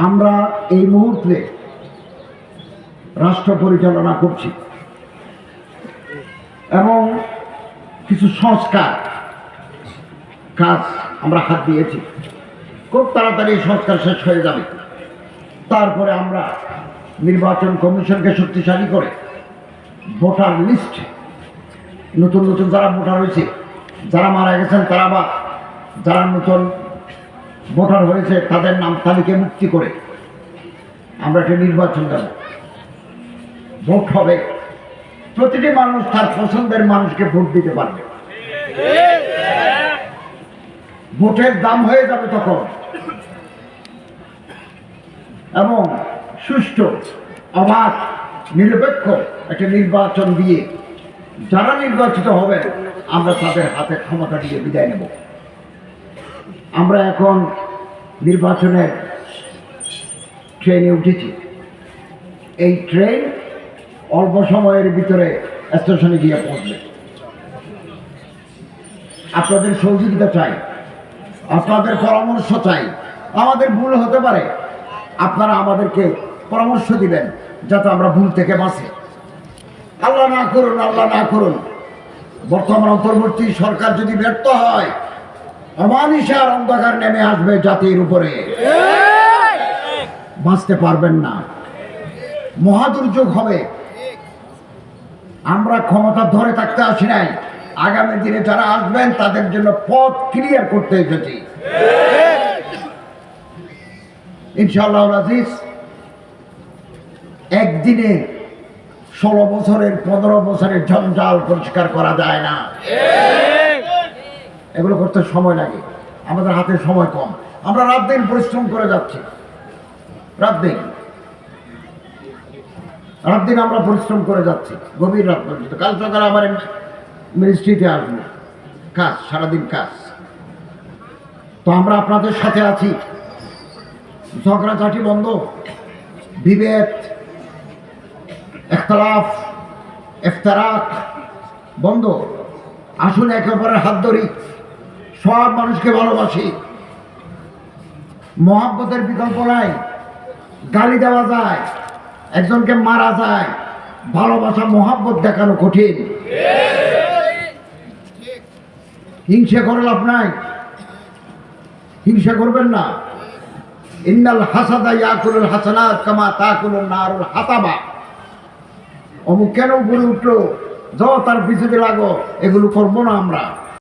আমরা এই মুহূর্তে রাষ্ট্র পরিচালনা করছি এবং কিছু সংস্কার কাজ আমরা হাত দিয়েছি। খুব তাড়াতাড়ি সংস্কার শেষ হয়ে যাবে। তারপরে আমরা নির্বাচন কমিশনকে শক্তিশালী করে ভোটার লিস্ট, নতুন নতুন যারা ভোটার হয়েছে, যারা মারা গেছেন তারা বা যারা নতুন ভোটার হয়েছে তাদের নাম তালিকা মুক্তি করে আমরা একটা নির্বাচন দেব। ভোট হবে, প্রতিটি মানুষ তার পছন্দের মানুষকে ভোট দিতে পারবে। ভোটের দাম হয়ে যাবে তখন, এবং সুষ্ঠু অবাধ নিরপেক্ষ একটা নির্বাচন দিয়ে যারা নির্বাচিত হবে আমরা তাদের হাতে ক্ষমতা দিয়ে বিদায় নেব। আমরা এখন নির্বাচনের ট্রেনে উঠেছি। এই ট্রেন অল্প সময়ের ভিতরে স্টেশনে গিয়ে পৌঁছবে। আপনাদের সহযোগিতা চাই, আপনাদের পরামর্শ চাই। আমাদের ভুল হতে পারে, আপনারা আমাদেরকে পরামর্শ দিবেন যাতে আমরা ভুল থেকে বাঁচি। আল্লাহ না করুন, আল্লাহ না করুন, বর্তমান অন্তর্বর্তী সরকার যদি ব্যর্থ হয় অমানিসার অন্ধকার নেমে আসবে জাতির উপরে, বাঁচতে পারবেন না, মহাদুর্যোগ হবে। আমরা ক্ষমতা ধরে থাকতে আসি নাই, আগামী দিনে যারা আসবেন তাদের জন্য পথ ক্লিয়ার করতে এসেছি ইনশাআল্লাহ আজিজ। একদিনে 16 বছরের 15 বছরের জঞ্জাল পরিষ্কার করা যায় না, এগুলো করতে সময় লাগে। আমাদের হাতে সময় কম, আমরা রাত দিন পরিশ্রম করে যাচ্ছি। রাত দিন আমরা পরিশ্রম করে যাচ্ছি, গভীর রাত পর্যন্ত। কাল সকালে আবার মিনিস্ট্রিতে আসবো, কাজ, সারাদিন কাজ। তো আমরা আপনাদের সাথে আছি। ঝগড়াঝাটি বন্ধ, বিভেদ, ইখতিলাফ, ইফতিরাক বন্ধ। আসুন একে অপরের হাত ধরি, সব মানুষকে ভালোবাসি। মহাব্বতের বিকল্প নাই। গালি দেওয়া যায়, একজনকে মারা যায়, ভালোবাসা মহাব্বত দেখানো কঠিন। হিংসা করে লাভ নাই, হিংসা করবেন না। ইন্নাল হাসাদা ইয়াকুলুল হাসানাত কামা তাকুলুন নারুল হাতাবা। অমুক কেন উপরে উঠলো, যাও তার পিছনে লাগো, এগুলো করবো না আমরা।